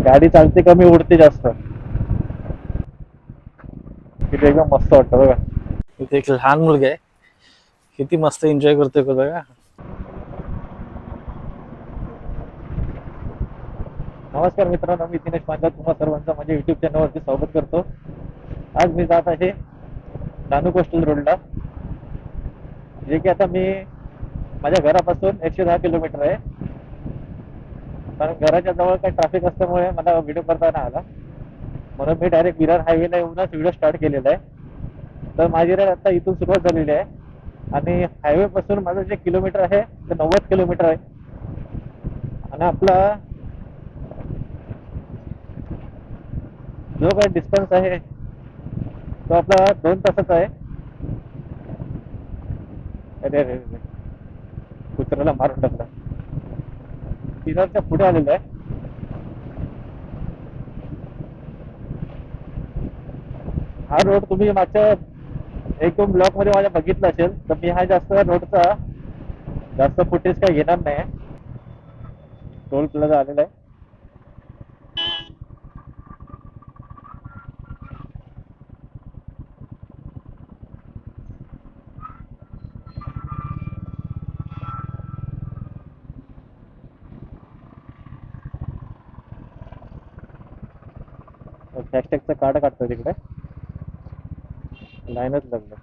गाडी चालते कमी, उडते जास्त. तिथे एकदम मस्त वाटतं बघा. इथे एक लहान मुलगा आहे, किती मस्त एन्जॉय करतोय बघा. नमस्कार मित्रांनो, मी दिनेश पांडा तुम्हा सर्वांचं माझ्या युट्यूब चॅनलवरती स्वागत करतो. आज मी जात आहे नानू कोस्टल रोडला, जे की आता मी माझ्या घरापासून 110 किलोमीटर आहे. कारण घराच्या जवळ काही ट्रॅफिक असल्यामुळे मला व्हिडिओ करता नाही आला, म्हणून मी डायरेक्ट विरार हायवेला येऊनच व्हिडिओ स्टार्ट केलेला आहे. तर माझी राईड आता इथून सुरुवात झालेली आहे आणि हायवे पासून माझं जे किलोमीटर आहे ते 90 किलोमीटर आहे. आणि आपला जो काही डिस्टन्स आहे तो आपला 2 तासाचा आहे. अरे अरे अरे, कुत्र्याला मारून टाकला. विरारच्या पुढे आलेलो आहे. हा रोड तुम्ही मागच्या 1-2 ब्लॉक मध्ये माझ्या बघितला असेल, तर मी हा रोडचा जास्त फुटेज काही घेणार नाही. टोल प्लाझा आलेला आहे. फॅस्टॅगचं कार्ड काढतो तिकडे, लाईनच लागलं.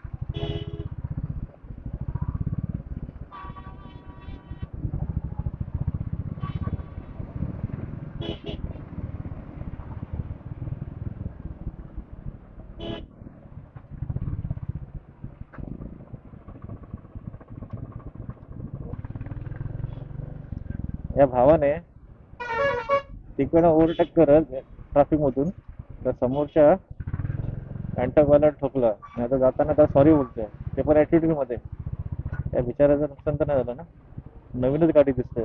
या भावाने तिकडं ओव्हरटेक करत ट्रॅफिक मधून तर समोरच्या अँटकवाला ठोकला. आणि आता जाताना तर सॉरी बोलतोय, ते पण ऍटिट्यूड मध्ये. त्या बिचाराचं नुकसान तर नाही झालं ना, नवीनच गाडी दिसते.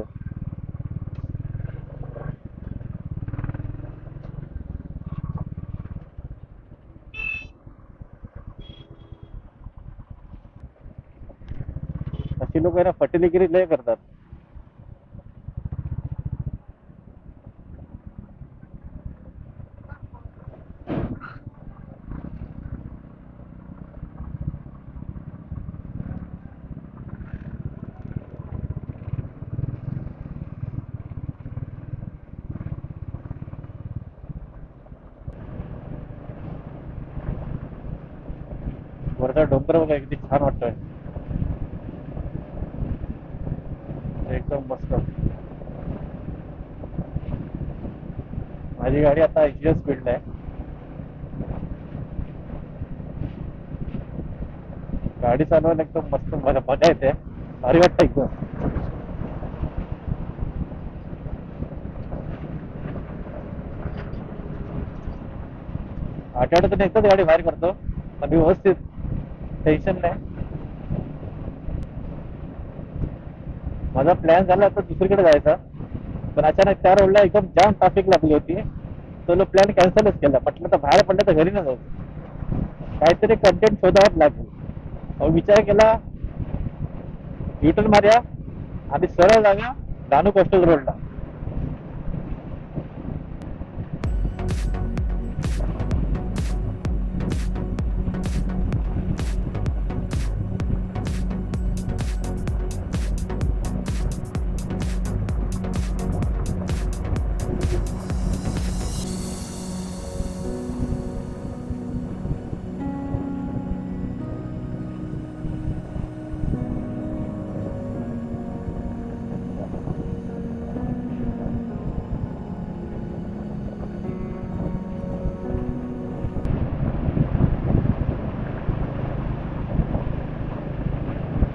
अशी लोक आहे ना, फटेलिगिरी लय करतात. वरचा डोंगर बघा किती छान वाटतोय, एकदम मस्त. माझी गाडी आता 80 स्पीडला आहे. गाडी चालवायला एकदम मस्त मजा येते, भारी वाटतं एकदम. आठवड्यातून एकदाच गाडी बाहेर करतो, पण व्यवस्थित, टेन्शन नाही. माझा प्लॅन झाला तर दुसरीकडे जायचा, पण अचानक त्या रोडला एकदम जाम ट्रॅफिक लागली होती, तो प्लॅन कॅन्सलच केला. म्हटलं तर बाहेर पडलं तर घरी न जायचं, काहीतरी कंटेंट शोधावंच लागेल. मग विचार केला, युटर्न मार्या आणि सरळ जागा नानू कोस्टल रोडला.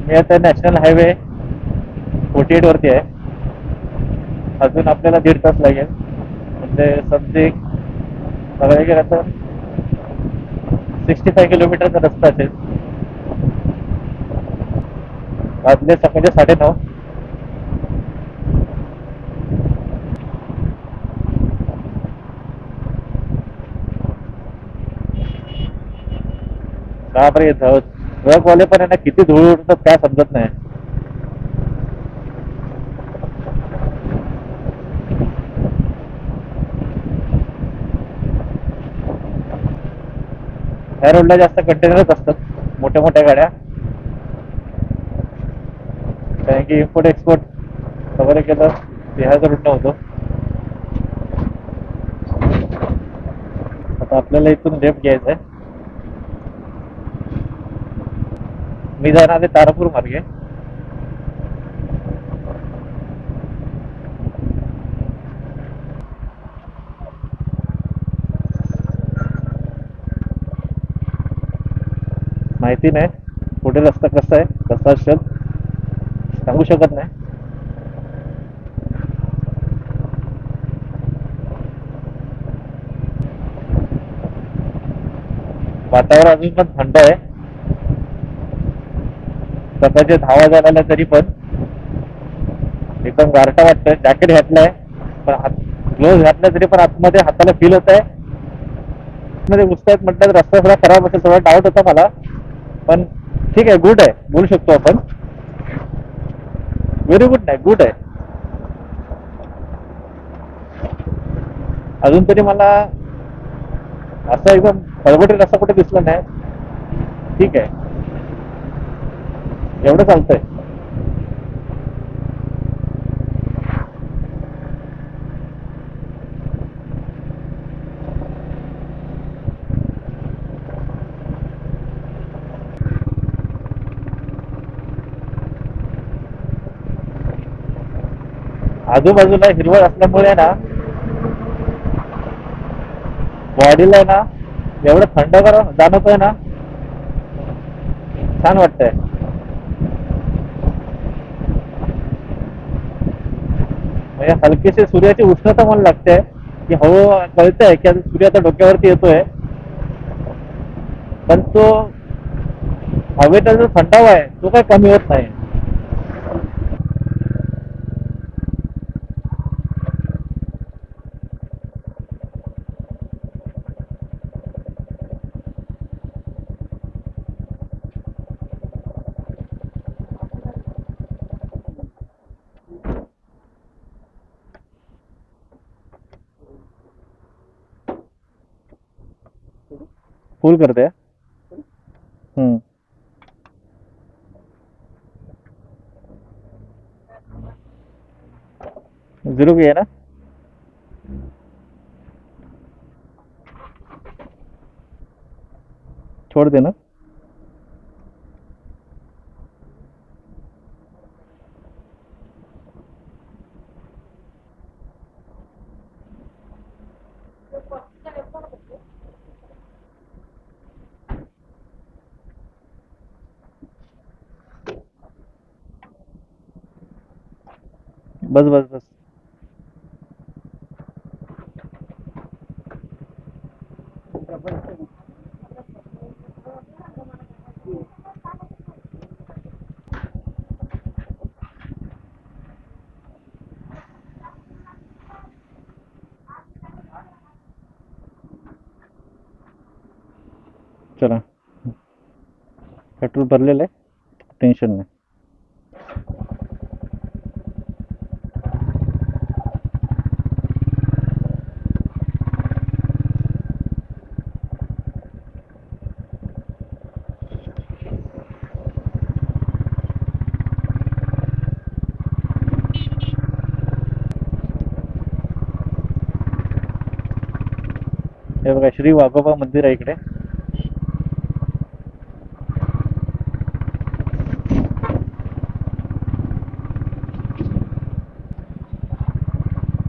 मी आता नॅशनल हायवे 48 वरती आहे. अजून आपल्याला 1.5 तास लागेल, म्हणजे समथिंग बघायला गेलं तर 65 किलोमीटरचा रस्ता असेल. वाजले सकाळचे 9:30. बापरे, ट्रकवाले पण आहे ना, किती धूळ उडतात काय समजत नाही. ह्या रोडला जास्त कंटेनरच असतात, मोठ्या मोठ्या गाड्या. कारण की इम्पोर्ट एक्सपोर्ट वगैरे केलं ह्याच रोडनं होतो. आता आपल्याला इथून लेफ्ट घ्यायचं आहे. मी जाणार आहे तारापूर मार्गे. माहिती नाही पुढे रस्ता कसा आहे, कसा असेल सांगू शकत नाही. वातावरण अजून पण थंड आहे. सकाळचे 10 वाजायला आले तरी पण एकदम गारठा वाटतंय. जॅकेट घातलंय पण हात ग्लोव्ह घातले तरी पण आतमध्ये हाताला फील होत आहे. मध्ये घुसतायत म्हटलं तर रस्ता थोडा खराब असेल, थोडा डाऊट होता मला. पण ठीक आहे, गुड आहे बोलू शकतो आपण. व्हेरी गुड नाही, गुड आहे. अजून तरी मला असं एकदम खळबळीत रस्ता कुठे दिसला नाही. ठीक आहे, एवढं चालतंय. आजूबाजूला हिरवळ असल्यामुळे ना बॉडीला ना एवढं थंडगार जाणवतोय ना, छान वाटतंय. म्हणजे हलकीशी सूर्याची उष्णता मला लागते की हळू कळतंय की आता सूर्य आता डोक्यावरती येतोय. पण तो हवेचा जो थंडावा आहे तो काही कमी होत नाही. फुल करते. जीरो की है ना. छोड़ देना. बस बस बस. चला, पेट्रोल भरलेलं आहे, टेन्शन नाही. हे बघा, श्री वाघोबा मंदिर आहे इकडे.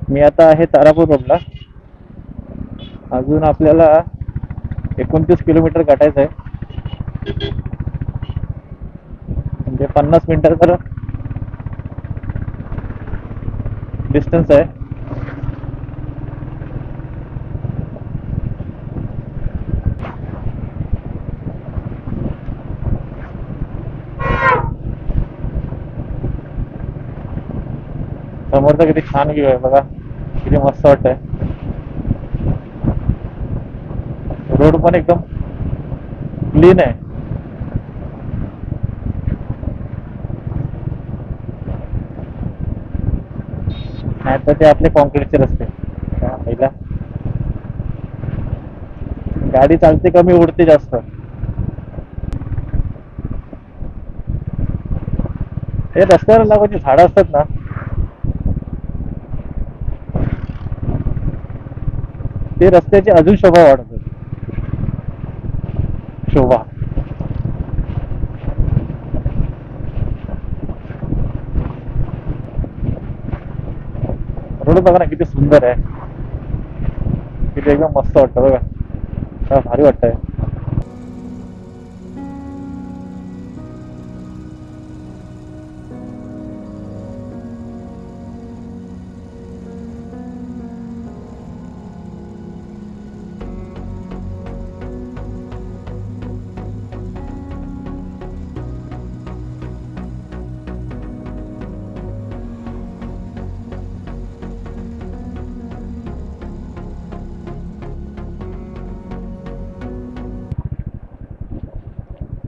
मी आता आहे तारापूर रोडला. अजून आपल्याला 29 किलोमीटर गाठायचं आहे. म्हणजे 50 मिनिटाचं डिस्टन्स आहे. समोरचा किती छान व्ह्यू आहे बघा, किती मस्त वाटतंय. रोड पण एकदम क्लीन आहे. नाही तर ते आपले कॉन्क्रीटचे रस्ते पहिला. गाडी चालते कमी, उडते जास्त. हे रस्त्यावर लागून जी झाडं असतात ना, ते रस्त्याची अजून शोभा वाढवतात. शोभा. रोड बघा ना किती सुंदर आहे, किती एकदम मस्त वाटतं बघा, काय भारी वाटतंय.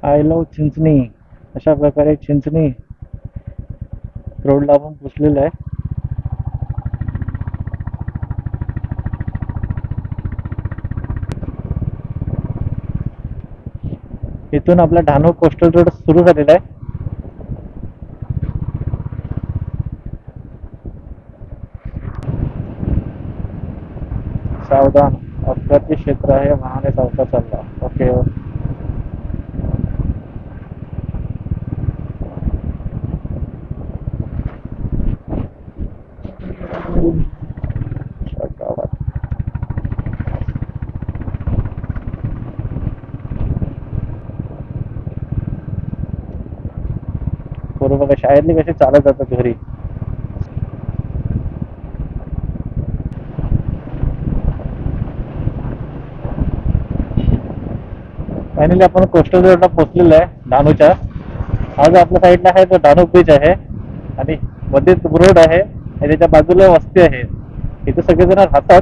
आय लव्ह चिंचणी, अशा प्रकारे चिंचणी रोडला आपण पुसलेलं आहे. इथून आपला डहाणू कोस्टल रोड सुरू झालेला आहे. सावधान, अपघाती क्षेत्र आहे, वाहने सावकाश चालला. ओके. बरोबर, शाळेतली कशी चालत जातात घरी. फायनली आपण कोस्टल रोडला पोहोचलेलो आहे डहाणूच्या. आज आपल्या साईडला आहे तो डहाणू बीच आहे, आणि मध्ये रोड आहे, आणि त्याच्या बाजूला वस्ती आहे. इथे सगळेजण राहतात.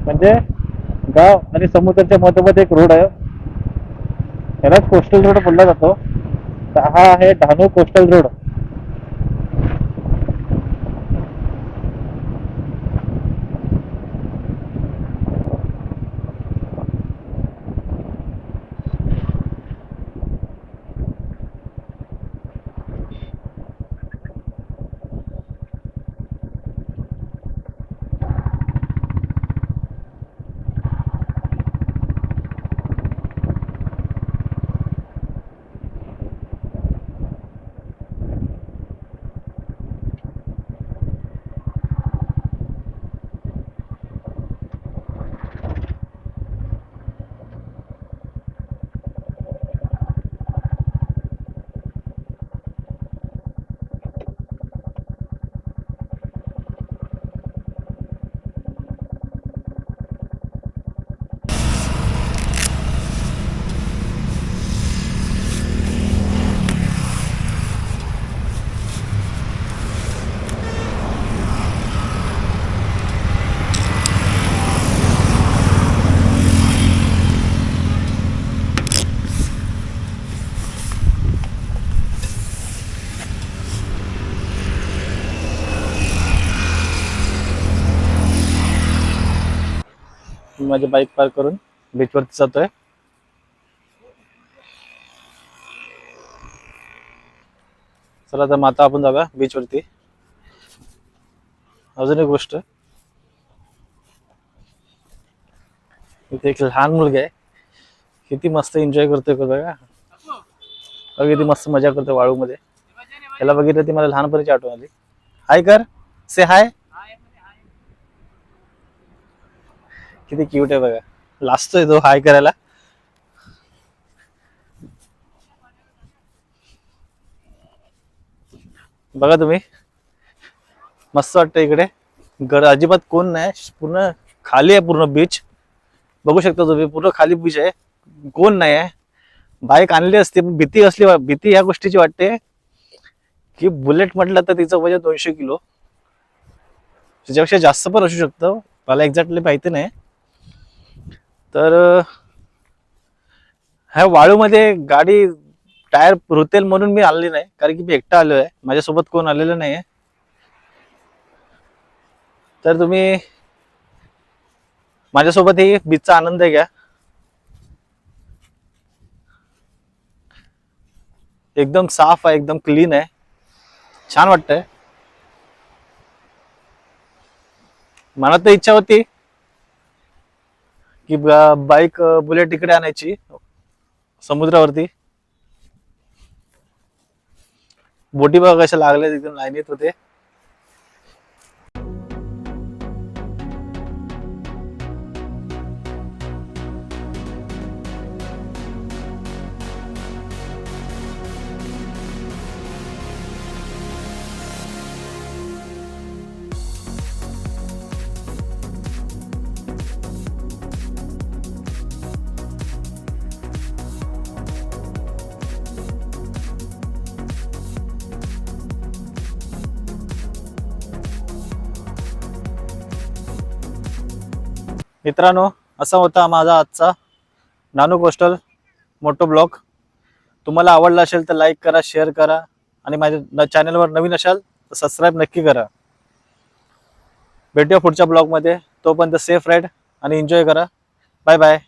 म्हणजे गाव आणि समुद्राच्या मधोमध एक रोड आहे, यालाच कोस्टल रोड बोलला जातो. तर हा आहे डहाणू कोस्टल रोड. मी माझी बाईक पार्क करून बीचवरती जातोय. चला तर आता आपण जाऊया बीचवरती. अजून एक गोष्ट, इथे एक लहान मुलगा आहे, किती मस्त एन्जॉय करतोय बघा. किती मस्त मजा करतोय वाळू मध्ये. त्याला बघितलं ती मला लहानपणीची आठवण आली. हाय कर, से हाय. किती क्यूट आहे बघा, लाजतोय तो हाय करायला. बघा तुम्ही, मस्त वाटतं इकडे. अजिबात कोण नाही, पूर्ण खाली आहे पूर्ण बीच. बघू शकता तुम्ही, पूर्ण खाली बीच आहे, कोण नाही आहे. बाईक आणली असती, भीती या गोष्टीची वाटते की बुलेट म्हटलं तर तिचं वजन 200 किलो, त्याच्यापेक्षा जास्त पण असू शकतं, मला एक्झॅक्टली माहिती नाही. तर ह्या वाळूमध्ये गाडी टायर रुतेल म्हणून मी आलेली नाही, कारण की मी एकटा आलो आहे, माझ्यासोबत कोण आलेलं नाही आहे. तर तुम्ही माझ्यासोबत ही बीचचा आनंद घ्या. एकदम साफ आहे, एकदम क्लीन आहे, छान वाटतंय. मला तर इच्छा होती की बाईक बुलेट इकडे आणायची समुद्रावरती. बोटी बघा कशा लागल्या तिथून लाईनीत होते. मित्रांनो, असा होता माझा आजचा नानू कोस्टल मोटो ब्लॉग. तुम्हाला आवडला असेल तर लाईक करा, शेअर करा आणि माझ्या चॅनलवर नवीन असाल तर सबस्क्राईब नक्की करा. भेटूया पुढच्या ब्लॉगमध्ये. तोपर्यंत सेफ राईड आणि एन्जॉय करा. Bye bye.